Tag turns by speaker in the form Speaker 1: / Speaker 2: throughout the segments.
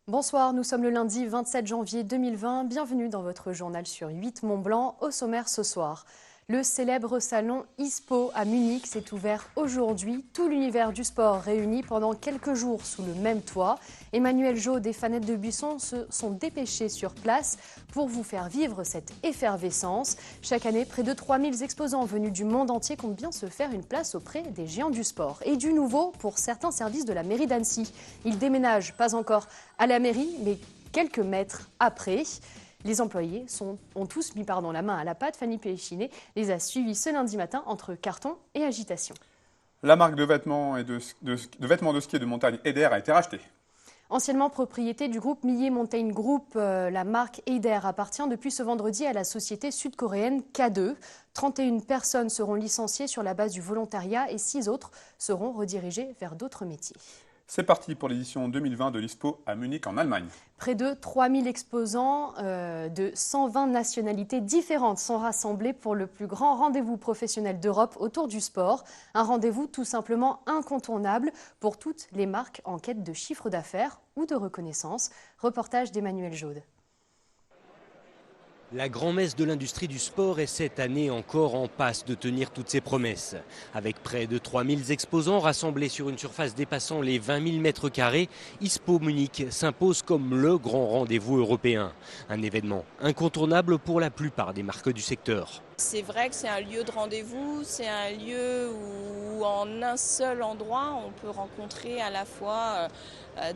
Speaker 1: Bonsoir, nous sommes le lundi 27 janvier 2020. Bienvenue dans votre journal sur 8 Mont-Blanc. Au sommaire ce soir, le célèbre salon ISPO à Munich s'est ouvert aujourd'hui. Tout l'univers du sport réuni pendant quelques jours sous le même toit. Emmanuel Jaude et Fanette de Buisson se sont dépêchés sur place pour vous faire vivre cette effervescence. Chaque année, près de 3000 exposants venus du monde entier comptent bien se faire une place auprès des géants du sport. Et du nouveau pour certains services de la mairie d'Annecy. Ils déménagent, pas encore à la mairie, mais quelques mètres après. Les employés ont tous mis la main à la pâte. Fanny Péchinet les a suivis ce lundi matin entre carton et agitation.
Speaker 2: La marque de vêtements, de ski et de montagne Eider a été rachetée.
Speaker 1: Anciennement propriété du groupe Millet Mountain Group, la marque Eider appartient depuis ce vendredi à la société sud-coréenne K2. 31 personnes seront licenciées sur la base du volontariat et 6 autres seront redirigées vers d'autres métiers.
Speaker 2: C'est parti pour l'édition 2020 de l'ISPO à Munich en Allemagne.
Speaker 1: Près de 3000 exposants de 120 nationalités différentes sont rassemblés pour le plus grand rendez-vous professionnel d'Europe autour du sport. Un rendez-vous tout simplement incontournable pour toutes les marques en quête de chiffre d'affaires ou de reconnaissance. Reportage d'Emmanuel Jaude.
Speaker 3: La grand-messe de l'industrie du sport est cette année encore en passe de tenir toutes ses promesses. Avec près de 3000 exposants rassemblés sur une surface dépassant les 20 000 mètres carrés, ISPO Munich s'impose comme le grand rendez-vous européen. Un événement incontournable pour la plupart des marques du secteur.
Speaker 4: C'est vrai que c'est un lieu de rendez-vous, c'est un lieu où en un seul endroit on peut rencontrer à la fois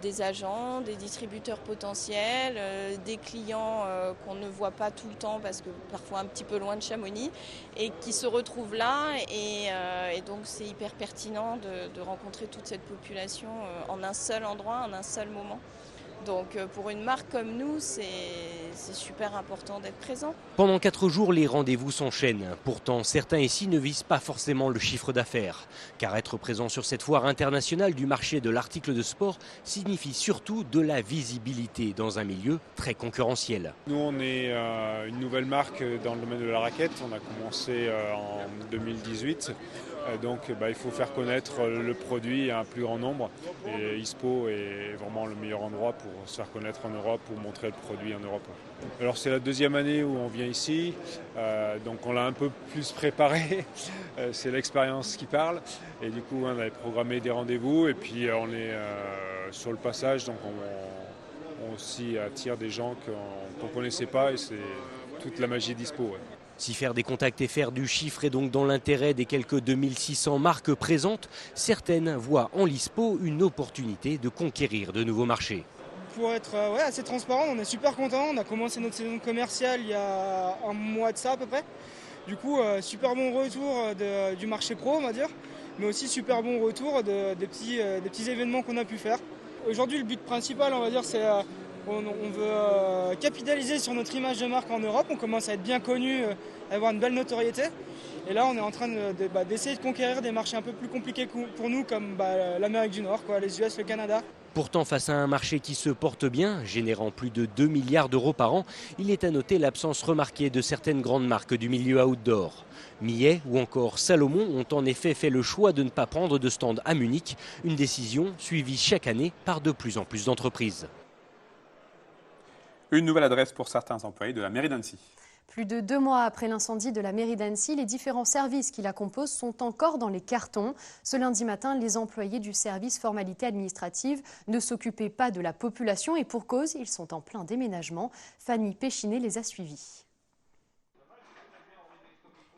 Speaker 4: des agents, des distributeurs potentiels, des clients qu'on ne voit pas tout le temps parce que parfois un petit peu loin de Chamonix et qui se retrouvent là et donc c'est hyper pertinent de rencontrer toute cette population en un seul endroit, en un seul moment. Donc pour une marque comme nous, c'est super important d'être présent.
Speaker 3: Pendant 4 jours, les rendez-vous s'enchaînent. Pourtant, certains ici ne visent pas forcément le chiffre d'affaires. Car être présent sur cette foire internationale du marché de l'article de sport signifie surtout de la visibilité dans un milieu très concurrentiel.
Speaker 5: Nous, on est une nouvelle marque dans le domaine de la raquette. On a commencé en 2018. Donc il faut faire connaître le produit à un plus grand nombre. Et ISPO est vraiment le meilleur endroit pour se faire connaître en Europe, pour montrer le produit en Europe. Alors c'est la deuxième année où on vient ici, donc on l'a un peu plus préparé, c'est l'expérience qui parle. Et du coup on avait programmé des rendez-vous et puis on est sur le passage, donc on aussi attire des gens qu'on ne connaissait pas et c'est toute la magie d'ISPO. Ouais.
Speaker 3: Si faire des contacts et faire du chiffre est donc dans l'intérêt des quelques 2600 marques présentes, certaines voient en l'ISPO une opportunité de conquérir de nouveaux marchés.
Speaker 6: Pour être assez transparent, on est super contents. On a commencé notre saison commerciale il y a un mois de ça à peu près. Du coup, super bon retour du marché pro, on va dire, mais aussi super bon retour des petits événements qu'on a pu faire. Aujourd'hui, le but principal, on va dire, c'est on veut capitaliser sur notre image de marque en Europe. On commence à être bien connu, à avoir une belle notoriété. Et là, on est en train d'essayer de conquérir des marchés un peu plus compliqués pour nous, comme l'Amérique du Nord, les US, le Canada.
Speaker 3: Pourtant, face à un marché qui se porte bien, générant plus de 2 milliards d'euros par an, il est à noter l'absence remarquée de certaines grandes marques du milieu outdoor. Millet ou encore Salomon ont en effet fait le choix de ne pas prendre de stand à Munich, une décision suivie chaque année par de plus en plus d'entreprises.
Speaker 2: Une nouvelle adresse pour certains employés de la mairie d'Annecy.
Speaker 1: Plus de 2 mois après l'incendie de la mairie d'Annecy, les différents services qui la composent sont encore dans les cartons. Ce lundi matin, les employés du service formalités administratives ne s'occupaient pas de la population et pour cause, ils sont en plein déménagement. Fanny Péchinet les a suivis.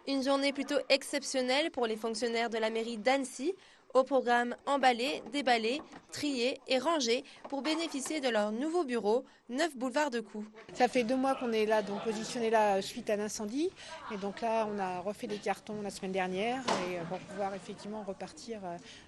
Speaker 7: Une journée plutôt exceptionnelle pour les fonctionnaires de la mairie d'Annecy. Au programme emballer, déballer, trier et ranger pour bénéficier de leur nouveau bureau, 9 boulevard de Coux.
Speaker 8: Ça fait 2 mois qu'on est là, donc positionné là suite à l'incendie. Et donc là, on a refait les cartons la semaine dernière et pour pouvoir effectivement repartir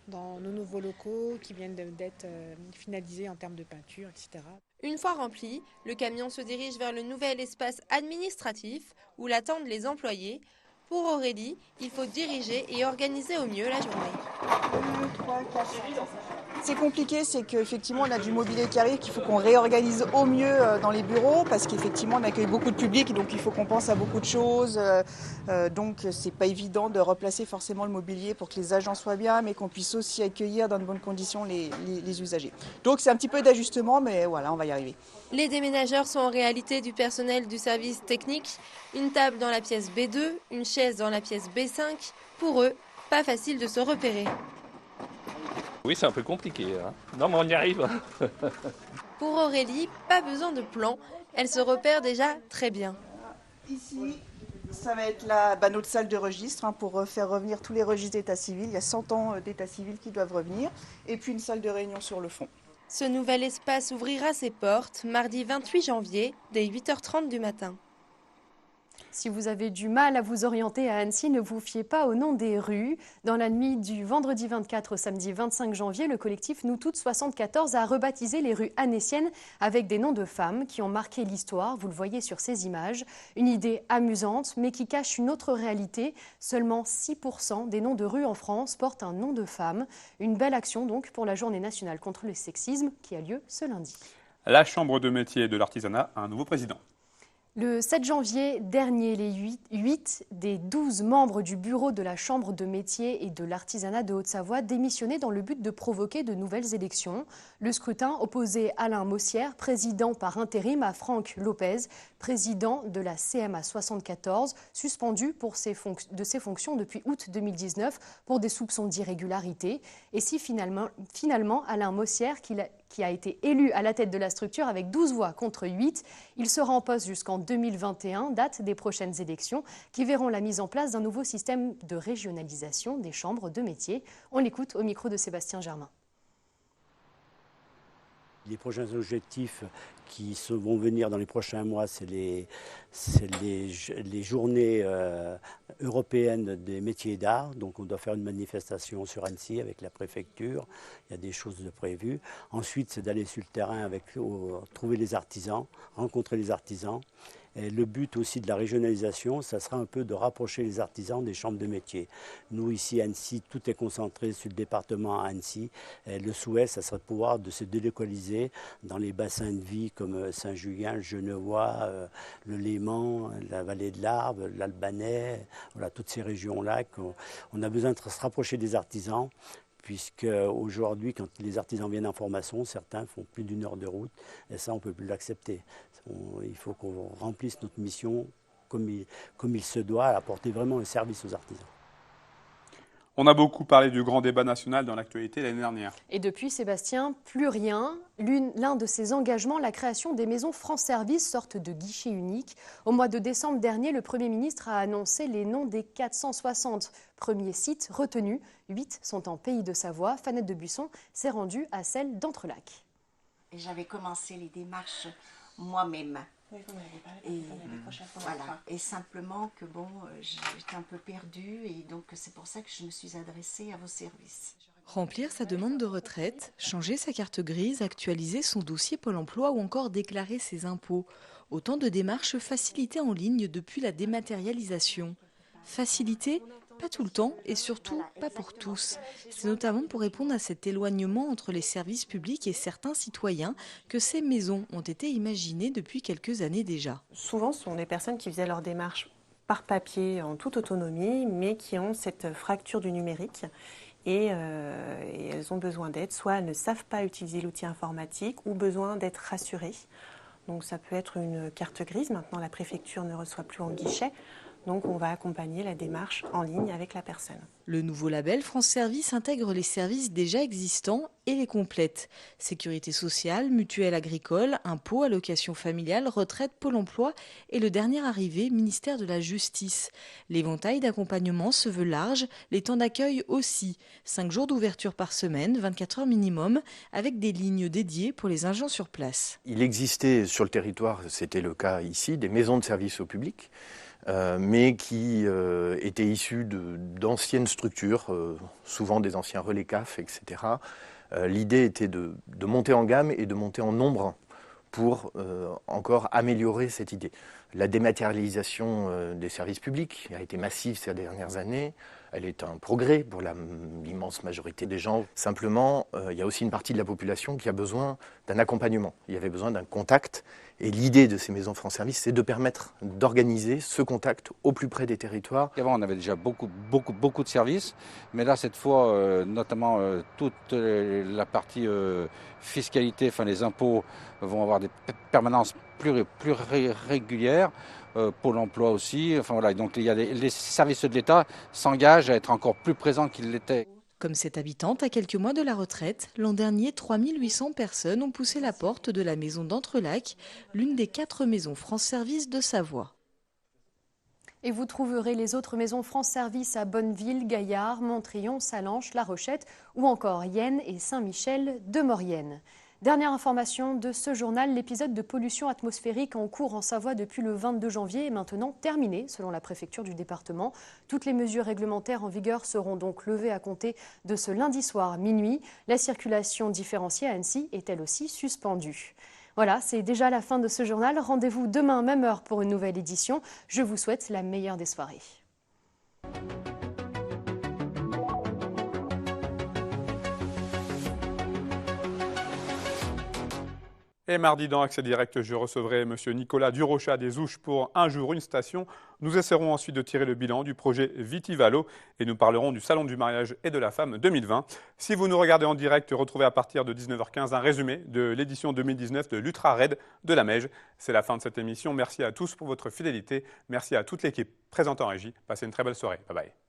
Speaker 8: dans nos nouveaux locaux qui viennent d'être finalisés en termes de peinture, etc.
Speaker 7: Une fois rempli, le camion se dirige vers le nouvel espace administratif où l'attendent les employés. Pour Aurélie, il faut diriger et organiser au mieux la journée.
Speaker 8: 2, 3, 4,
Speaker 9: C'est compliqué, c'est qu'effectivement on a du mobilier qui arrive, qu'il faut qu'on réorganise au mieux dans les bureaux, parce qu'effectivement on accueille beaucoup de public, donc il faut qu'on pense à beaucoup de choses. Donc c'est pas évident de replacer forcément le mobilier pour que les agents soient bien, mais qu'on puisse aussi accueillir dans de bonnes conditions les usagers. Donc c'est un petit peu d'ajustement, mais voilà, on va y arriver.
Speaker 7: Les déménageurs sont en réalité du personnel du service technique. Une table dans la pièce B2, une chaise dans la pièce B5. Pour eux, pas facile de se repérer.
Speaker 10: Oui, c'est un peu compliqué, hein. Non, mais on y arrive.
Speaker 7: Pour Aurélie, pas besoin de plan. Elle se repère déjà très bien.
Speaker 9: Ici, ça va être notre salle de registre pour faire revenir tous les registres d'état civil. Il y a 100 ans d'état civil qui doivent revenir. Et puis une salle de réunion sur le fond.
Speaker 7: Ce nouvel espace ouvrira ses portes mardi 28 janvier, dès 8h30 du matin.
Speaker 1: Si vous avez du mal à vous orienter à Annecy, ne vous fiez pas au nom des rues. Dans la nuit du vendredi 24 au samedi 25 janvier, le collectif Nous Toutes 74 a rebaptisé les rues annéciennes avec des noms de femmes qui ont marqué l'histoire. Vous le voyez sur ces images. Une idée amusante, mais qui cache une autre réalité. Seulement 6% des noms de rues en France portent un nom de femme. Une belle action donc pour la Journée nationale contre le sexisme qui a lieu ce lundi.
Speaker 2: La Chambre de métier et de l'artisanat a un nouveau président.
Speaker 1: Le 7 janvier dernier, les 8 des 12 membres du bureau de la Chambre de métier et de l'artisanat de Haute-Savoie démissionnaient dans le but de provoquer de nouvelles élections. Le scrutin opposait Alain Mossière, président par intérim, à Franck Lopez, président de la CMA 74, suspendu de ses fonctions depuis août 2019 pour des soupçons d'irrégularité. Et si finalement Alain Mossière, qui a été élu à la tête de la structure avec 12 voix contre 8. Il sera en poste jusqu'en 2021, date des prochaines élections, qui verront la mise en place d'un nouveau système de régionalisation des chambres de métiers. On l'écoute au micro de Sébastien Germain.
Speaker 11: Les prochains objectifs qui vont venir dans les prochains mois, c'est les journées européennes des métiers d'art. Donc on doit faire une manifestation sur Annecy avec la préfecture. Il y a des choses de prévues. Ensuite, c'est d'aller sur le terrain trouver les artisans, rencontrer les artisans. Et le but aussi de la régionalisation, ça sera un peu de rapprocher les artisans des chambres de métiers. Nous, ici à Annecy, tout est concentré sur le département à Annecy. Et le souhait, ça serait de pouvoir se délocaliser dans les bassins de vie comme Saint-Julien, le Genevois, le Léman, la vallée de l'Arve, l'Albanais, voilà, toutes ces régions-là. On a besoin de se rapprocher des artisans, puisque aujourd'hui, quand les artisans viennent en formation, certains font plus d'1 heure de route, et ça, on ne peut plus l'accepter. Il faut qu'on remplisse notre mission comme il se doit, à apporter vraiment un service aux artisans.
Speaker 2: On a beaucoup parlé du grand débat national dans l'actualité l'année dernière.
Speaker 1: Et depuis, Sébastien, plus rien. L'un de ses engagements, la création des maisons France Service, sorte de guichet unique. Au mois de décembre dernier, le Premier ministre a annoncé les noms des 460 premiers sites retenus. 8 sont en Pays de Savoie. Fanette de Buisson s'est rendue à celle d'Entrelacs.
Speaker 12: J'avais commencé les démarches moi-même.
Speaker 13: Oui, vous m'avez parlé
Speaker 12: voilà. Et simplement que j'étais un peu perdue et donc c'est pour ça que je me suis adressée à vos services.
Speaker 14: Remplir sa demande de retraite, changer sa carte grise, actualiser son dossier Pôle emploi ou encore déclarer ses impôts. Autant de démarches facilitées en ligne depuis la dématérialisation. Facilité, pas tout le temps et surtout pas pour tous. C'est notamment pour répondre à cet éloignement entre les services publics et certains citoyens que ces maisons ont été imaginées depuis quelques années déjà.
Speaker 13: Souvent, ce sont des personnes qui faisaient leur démarche par papier en toute autonomie, mais qui ont cette fracture du numérique. Et elles ont besoin d'aide, soit elles ne savent pas utiliser l'outil informatique ou besoin d'être rassurées. Donc ça peut être une carte grise, maintenant la préfecture ne reçoit plus en guichet. Donc on va accompagner la démarche en ligne avec la personne.
Speaker 14: Le nouveau label France Service intègre les services déjà existants et les complète. Sécurité sociale, mutuelle agricole, impôts, allocations familiales, retraite, Pôle emploi et le dernier arrivé, ministère de la Justice. L'éventail d'accompagnement se veut large, les temps d'accueil aussi. 5 jours d'ouverture par semaine, 24 heures minimum, avec des lignes dédiées pour les agents sur place.
Speaker 15: Il existait sur le territoire, c'était le cas ici, des maisons de service au public. Mais qui étaient issus d'anciennes structures, souvent des anciens relais CAF, etc. L'idée était de monter en gamme et de monter en nombre pour encore améliorer cette idée. La dématérialisation des services publics a été massive ces dernières années. elle est un progrès pour l'immense majorité des gens. Simplement, il y a aussi une partie de la population qui a besoin d'un accompagnement. Il y avait besoin d'un contact. Et l'idée de ces maisons France Service, c'est de permettre d'organiser ce contact au plus près des territoires.
Speaker 16: Avant, on avait déjà beaucoup de services, mais là, cette fois, notamment toute la partie fiscalité, enfin les impôts vont avoir des permanences plus régulières. Pôle emploi aussi. Enfin, voilà. Donc il y a les services de l'État s'engagent à être encore plus présents qu'ils l'étaient.
Speaker 14: Comme cette habitante à quelques mois de la retraite, l'an dernier, 3800 personnes ont poussé la porte de la maison d'Entrelacs, l'une des 4 maisons France Service de Savoie.
Speaker 1: Et vous trouverez les autres maisons France Service à Bonneville, Gaillard, Montrion, Salanches, La Rochette ou encore Yenne et Saint-Michel de Maurienne. Dernière information de ce journal, l'épisode de pollution atmosphérique en cours en Savoie depuis le 22 janvier est maintenant terminé, selon la préfecture du département. Toutes les mesures réglementaires en vigueur seront donc levées à compter de ce lundi soir minuit. La circulation différenciée à Annecy est elle aussi suspendue. Voilà, c'est déjà la fin de ce journal. Rendez-vous demain, même heure, pour une nouvelle édition. Je vous souhaite la meilleure des soirées.
Speaker 2: Et mardi dans Accès Direct, je recevrai M. Nicolas Durochat des Ouches pour Un jour, une station. Nous essaierons ensuite de tirer le bilan du projet Vitivalo et nous parlerons du Salon du mariage et de la femme 2020. Si vous nous regardez en direct, retrouvez à partir de 19h15 un résumé de l'édition 2019 de l'Ultra Raid de la Meije. C'est la fin de cette émission. Merci à tous pour votre fidélité. Merci à toute l'équipe présente en régie. Passez une très belle soirée. Bye bye.